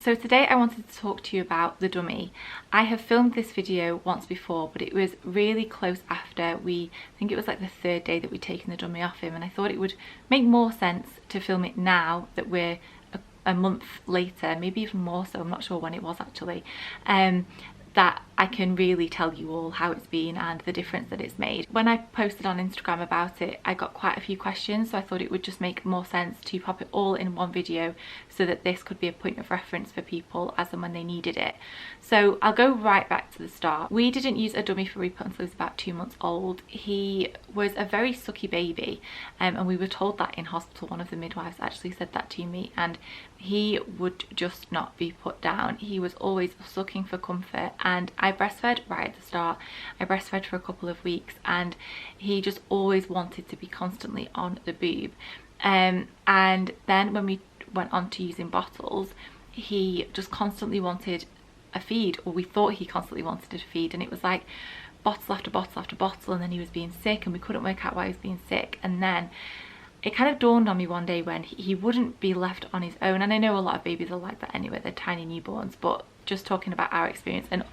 So today I wanted to talk to you about the dummy. I have filmed this video once before, but it was really close after I think it was like the third day that we'd taken the dummy off him, and I thought it would make more sense to film it now that we're a month later, maybe even more so, I'm not sure when it was actually, that I can really tell you all how it's been and the difference that it's made. When I posted on Instagram about it, I got quite a few questions, so I thought it would just make more sense to pop it all in one video so that this could be a point of reference for people as and when they needed it. So I'll go right back to the start. We didn't use a dummy for Reaper until he was about 2 months old. He was a very sucky baby, and we were told that in hospital. One of the midwives actually said that to me, and he would just not be put down. He was always sucking for comfort, and I breastfed right at the start. I breastfed for a couple of weeks, and he just always wanted to be constantly on the boob. And then when we went on to using bottles, he just constantly wanted a feed, or we thought he constantly wanted a feed, and it was like bottle after bottle after bottle, and then he was being sick and we couldn't work out why he was being sick. And then it kind of dawned on me one day when he wouldn't be left on his own, and I know a lot of babies are like that anyway, they're tiny newborns, but just talking about our experience, and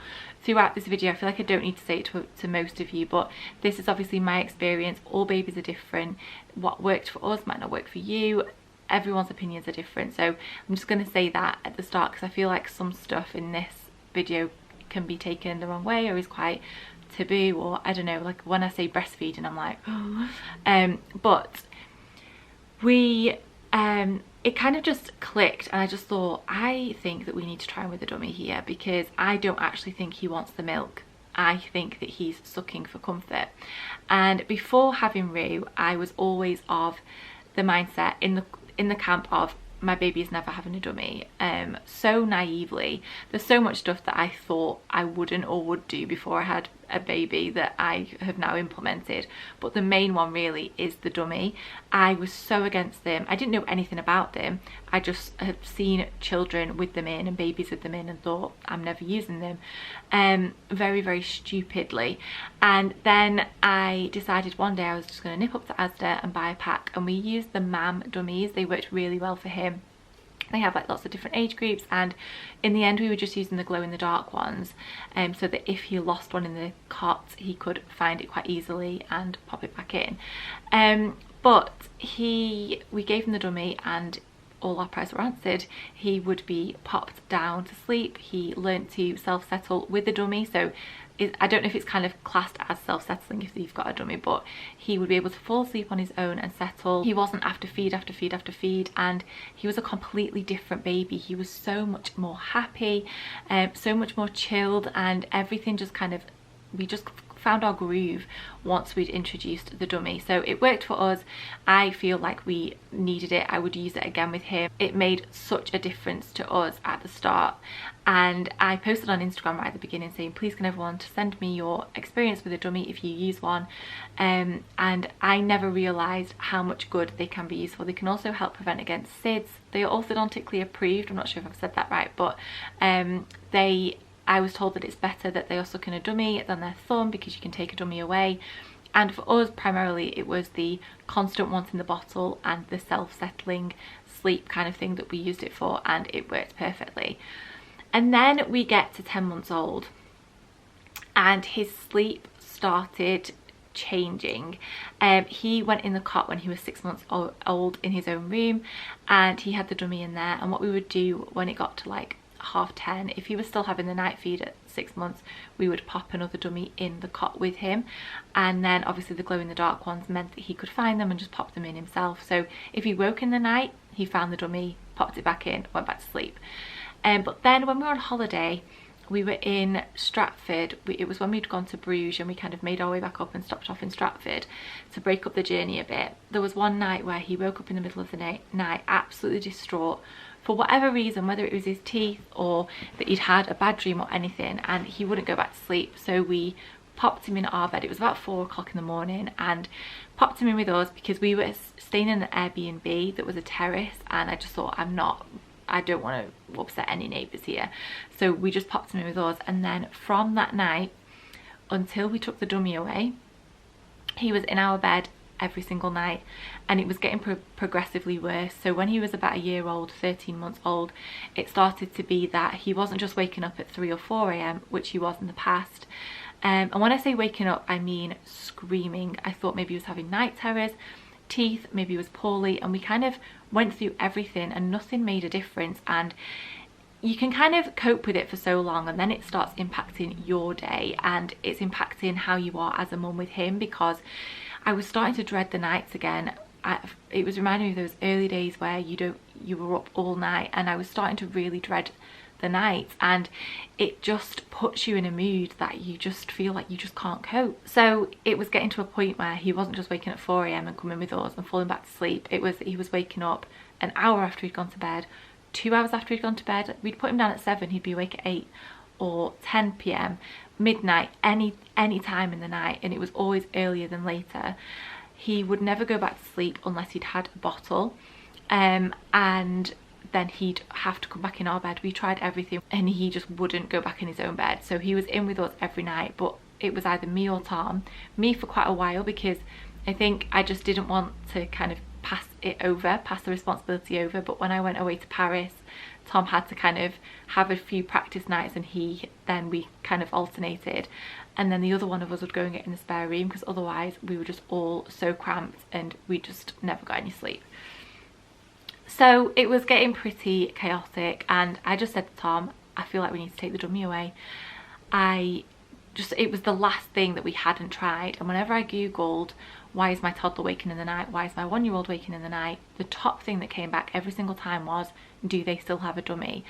throughout this video I feel like I don't need to say it to most of you, but this is obviously my experience. All babies are different. What worked for us might not work for you. Everyone's opinions are different, so I'm just going to say that at the start because I feel like some stuff in this video can be taken the wrong way or is quite taboo, or I don't know, like when I say breastfeeding I'm like oh. But we it kind of just clicked, and I just thought, I think that we need to try him with a dummy here, because I don't actually think he wants the milk. I think that he's sucking for comfort. And before having Rue, I was always of the mindset in the camp of my baby is never having a dummy, so naively. There's so much stuff that I thought I wouldn't or would do before I had a baby that I have now implemented, but the main one really is the dummy. I was so against them. I didn't know anything about them. I just had seen children with them in and babies with them in and thought I'm never using them, very, very stupidly. And then I decided one day I was just going to nip up to Asda and buy a pack, and we used the MAM dummies. They worked really well for him. They have like lots of different age groups, and in the end we were just using the glow in the dark ones, so that if he lost one in the cot he could find it quite easily and pop it back in. But we gave him the dummy and all our prayers were answered. He would be popped down to sleep. He learnt to self-settle with the dummy, so I don't know if it's kind of classed as self-settling if you've got a dummy, but he would be able to fall asleep on his own and settle. He wasn't after feed after feed after feed, and he was a completely different baby. He was so much more happy, so much more chilled, and everything just kind of, we just found our groove once we'd introduced the dummy. So it worked for us. I feel like we needed it. I would use it again with him. It made such a difference to us at the start, and I posted on Instagram right at the beginning saying, please can everyone to send me your experience with a dummy if you use one. And I never realised how much good they can be used for. They can also help prevent against SIDS. They are orthodontically approved. I'm not sure if I've said that right, but I was told that it's better that they are sucking a dummy than their thumb, because you can take a dummy away. And for us, primarily, it was the constant wanting the bottle and the self-settling sleep kind of thing that we used it for, and it worked perfectly. And then we get to 10 months old, and his sleep started changing. He went in the cot when he was 6 months old in his own room, and he had the dummy in there. And what we would do when it got to like 10:30, if he was still having the night feed at 6 months, we would pop another dummy in the cot with him, and then obviously the glow in the dark ones meant that he could find them and just pop them in himself. So if he woke in the night, he found the dummy, popped it back in, went back to sleep. But then when we were on holiday, we were in Stratford. It was when we'd gone to Bruges, and we kind of made our way back up and stopped off in Stratford to break up the journey a bit. There was one night where he woke up in the middle of the night absolutely distraught for whatever reason, whether it was his teeth or that he'd had a bad dream or anything, and he wouldn't go back to sleep. So we popped him in our bed. It was about 4 o'clock in the morning, and popped him in with us because we were staying in an Airbnb that was a terrace, and I just thought, I don't want to upset any neighbours here. So we just popped him in with us, and then from that night until we took the dummy away, he was in our bed every single night, and it was getting progressively worse. So when he was about a year old, 13 months old, it started to be that he wasn't just waking up at 3 or 4 a.m, which he was in the past. And when I say waking up, I mean screaming. I thought maybe he was having night terrors, teeth, maybe he was poorly, and we kind of went through everything and nothing made a difference. And you can kind of cope with it for so long, and then it starts impacting your day, and it's impacting how you are as a mum with him, because I was starting to dread the nights again. It was reminding me of those early days where you were up all night, and I was starting to really dread the nights, and it just puts you in a mood that you just feel like you just can't cope. So it was getting to a point where he wasn't just waking up at 4 a.m. and coming with us and falling back to sleep. It was he was waking up an hour after he'd gone to bed, 2 hours after he'd gone to bed. We'd put him down at 7, he'd be awake at 8 or 10 p.m, midnight, any time in the night, and it was always earlier than later. He would never go back to sleep unless he'd had a bottle, and then he'd have to come back in our bed. We tried everything and he just wouldn't go back in his own bed. So he was in with us every night, but it was either me or Tom. Me for quite a while, because I think I just didn't want to kind of pass the responsibility over. But when I went away to Paris, Tom had to kind of have a few practice nights, and then we kind of alternated, and then the other one of us would go and get in the spare room, because otherwise we were just all so cramped and we just never got any sleep. So it was getting pretty chaotic, and I just said to Tom, I feel like we need to take the dummy away. It was the last thing that we hadn't tried, and whenever I googled why is my toddler waking in the night, why is my 1-year-old waking in the night, the top thing that came back every single time was, do they still have a dummy?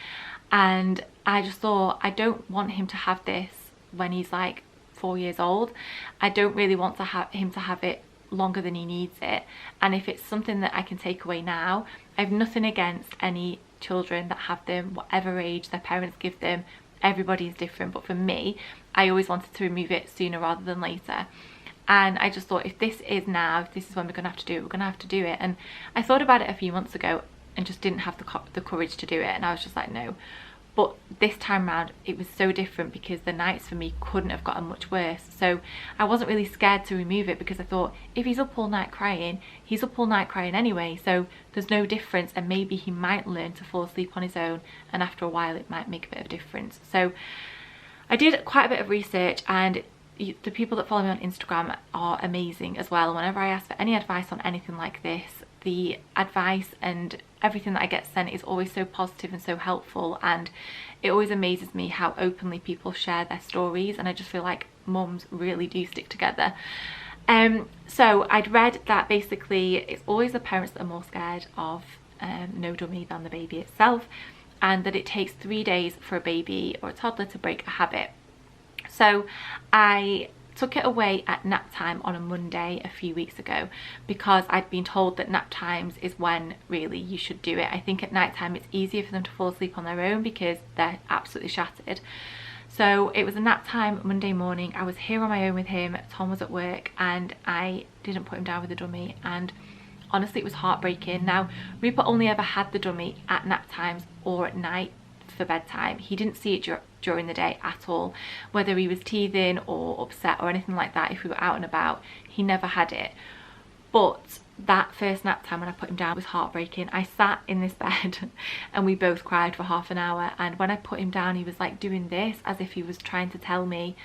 And I just thought, I don't want him to have this when he's like 4 years old. I don't really want him to have it longer than he needs it. And if it's something that I can take away now, I have nothing against any children that have them, whatever age their parents give them. Everybody is different, but for me, I always wanted to remove it sooner rather than later. And I just thought, if this is when we're gonna have to do it, we're gonna have to do it. And I thought about it a few months ago and just didn't have the courage to do it, and I was just like, no. But this time round, it was so different, because the nights for me couldn't have gotten much worse. So I wasn't really scared to remove it, because I thought, if he's up all night crying, he's up all night crying anyway, so there's no difference, and maybe he might learn to fall asleep on his own, and after a while it might make a bit of difference. So I did quite a bit of research, and the people that follow me on Instagram are amazing as well. Whenever I ask for any advice on anything like this, the advice and everything that I get sent is always so positive and so helpful, and it always amazes me how openly people share their stories, and I just feel like mums really do stick together. So I'd read that basically it's always the parents that are more scared of no dummy than the baby itself, and that it takes 3 days for a baby or a toddler to break a habit. So I took it away at nap time on a Monday a few weeks ago, because I'd been told that nap times is when really you should do it. I think at night time it's easier for them to fall asleep on their own because they're absolutely shattered. So it was a nap time Monday morning. I was here on my own with him. Tom was at work, and I didn't put him down with the dummy, and honestly it was heartbreaking. Now, Rupert only ever had the dummy at nap times or at night for bedtime. He didn't see it during the day at all, whether he was teething or upset or anything like that. If we were out and about, he never had it. But that first nap time when I put him down was heartbreaking. I sat in this bed and we both cried for half an hour, and when I put him down, he was like doing this as if he was trying to tell me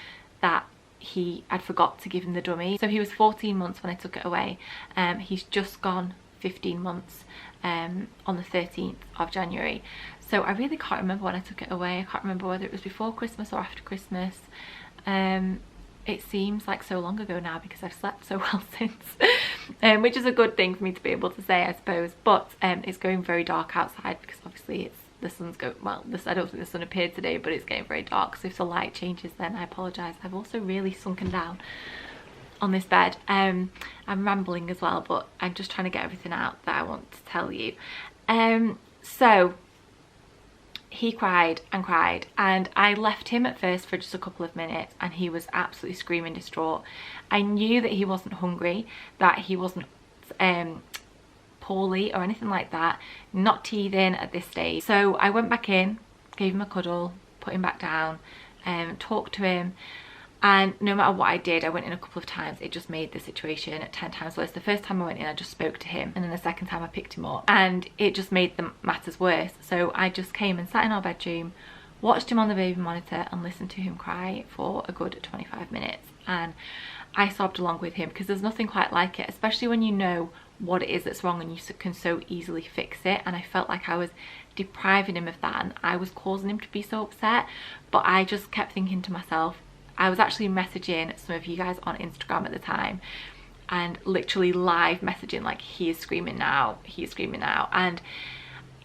that I'd forgot to give him the dummy. So he was 14 months when I took it away. He's just gone 15 months on the 13th of January. So I really can't remember when I took it away. I can't remember whether it was before Christmas or after Christmas. It seems like so long ago now, because I've slept so well since, which is a good thing for me to be able to say, I suppose. But it's going very dark outside, because obviously the sun's going, well, I don't think the sun appeared today, but it's getting very dark. So if the light changes, then I apologise. I've also really sunken down on this bed. I'm rambling as well, but I'm just trying to get everything out that I want to tell you. So he cried and cried, and I left him at first for just a couple of minutes, and he was absolutely screaming distraught. I knew that he wasn't hungry, that he wasn't poorly or anything like that, not teething at this stage. So I went back in, gave him a cuddle, put him back down, talked to him, And no matter what I did, I went in a couple of times, it just made the situation 10 times worse. The first time I went in, I just spoke to him, and then the second time I picked him up, and it just made the matters worse. So I just came and sat in our bedroom, watched him on the baby monitor, and listened to him cry for a good 25 minutes. And I sobbed along with him, because there's nothing quite like it, especially when you know what it is that's wrong and you can so easily fix it. And I felt like I was depriving him of that, and I was causing him to be so upset. But I just kept thinking to myself, I was actually messaging some of you guys on Instagram at the time, and literally live messaging like, he is screaming now, he is screaming now. And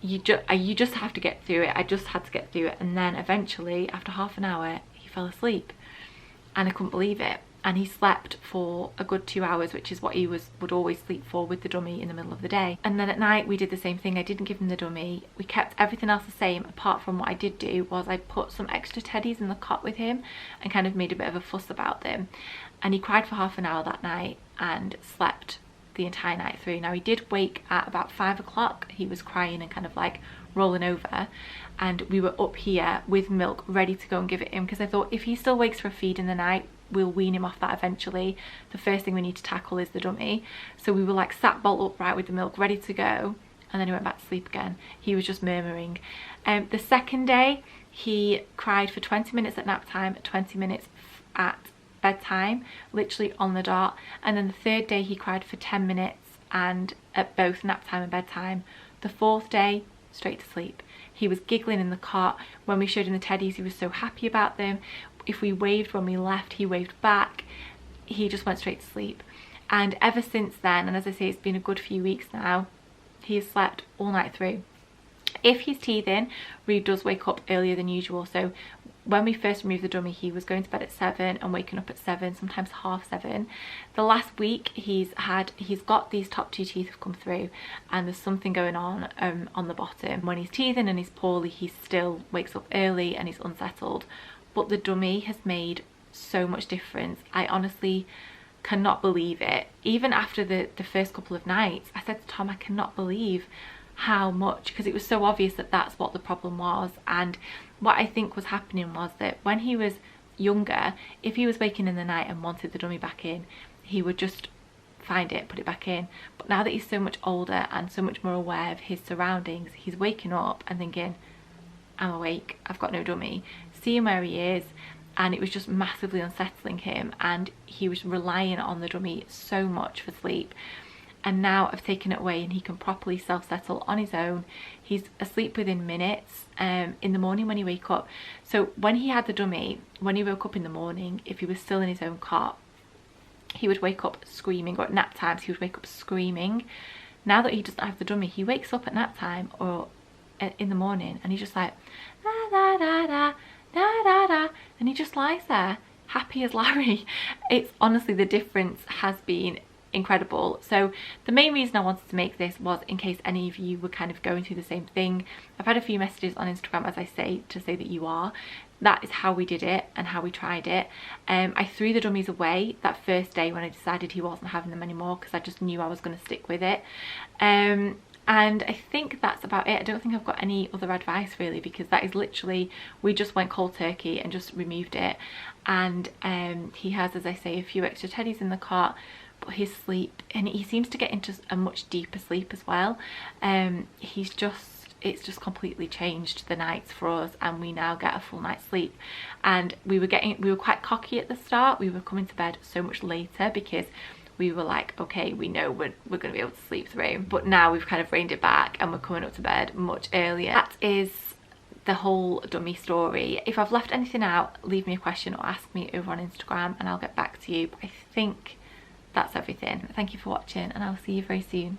you just have to get through it. I just had to get through it. And then eventually, after half an hour, he fell asleep, and I couldn't believe it. And he slept for a good 2 hours, which is what he would always sleep for with the dummy in the middle of the day. And then at night we did the same thing. I didn't give him the dummy. We kept everything else the same, apart from what I did do was I put some extra teddies in the cot with him and kind of made a bit of a fuss about them. And he cried for half an hour that night and slept the entire night through. Now he did wake at about 5 o'clock. He was crying and kind of like rolling over, and we were up here with milk ready to go and give it him, because I thought if he still wakes for a feed in the night, we'll wean him off that eventually. The first thing we need to tackle is the dummy. So we were like sat bolt upright with the milk ready to go, and then he went back to sleep again. He was just murmuring. The second day he cried for 20 minutes at nap time, 20 minutes at bedtime, literally on the dot. And then the third day he cried for 10 minutes and at both nap time and bedtime. The fourth day, straight to sleep. He was giggling in the cot. When we showed him the teddies, he was so happy about them. If we waved when we left, he waved back. He just went straight to sleep. And ever since then, and as I say, it's been a good few weeks now, he has slept all night through. If he's teething, Reed does wake up earlier than usual. So when we first removed the dummy, he was going to bed at 7 and waking up at 7, sometimes half 7. The last week he's got these top 2 teeth have come through, and there's something going on the bottom. When he's teething and he's poorly, he still wakes up early and he's unsettled. But the dummy has made so much difference. I honestly cannot believe it. Even after the first couple of nights, I said to Tom, I cannot believe how much, because it was so obvious that that's what the problem was. And what I think was happening was that when he was younger, if he was waking in the night and wanted the dummy back in, he would just find it, put it back in. But now that he's so much older and so much more aware of his surroundings, he's waking up and thinking, I'm awake, I've got no dummy, seeing where he is. And it was just massively unsettling him, and he was relying on the dummy so much for sleep. And now I've taken it away and he can properly self-settle on his own. He's asleep within minutes in the morning when he wakes up. So when he had the dummy, when he woke up in the morning, if he was still in his own cot, he would wake up screaming, or at nap times he would wake up screaming. Now that he doesn't have the dummy, he wakes up at nap time or in the morning and he's just like, da da da da, da da da, and he just lies there happy as Larry. It's honestly, the difference has been incredible. So the main reason I wanted to make this was in case any of you were kind of going through the same thing. I've had a few messages on Instagram, as I say, to say that you are. That is how we did it and how we tried it. I threw the dummies away that first day when I decided he wasn't having them anymore, because I just knew I was going to stick with it. And I think that's about it. I don't think I've got any other advice really, because that is literally, we just went cold turkey and just removed it. And he has, as I say, a few extra teddies in the cot, but his sleep, and he seems to get into a much deeper sleep as well. It's just completely changed the nights for us, and we now get a full night's sleep. And we were quite cocky at the start. We were coming to bed so much later because we were like, okay, we know we're going to be able to sleep through. But now we've kind of reined it back and we're coming up to bed much earlier. That is the whole dummy story. If I've left anything out, leave me a question or ask me over on Instagram and I'll get back to you. But I think that's everything. Thank you for watching, and I'll see you very soon.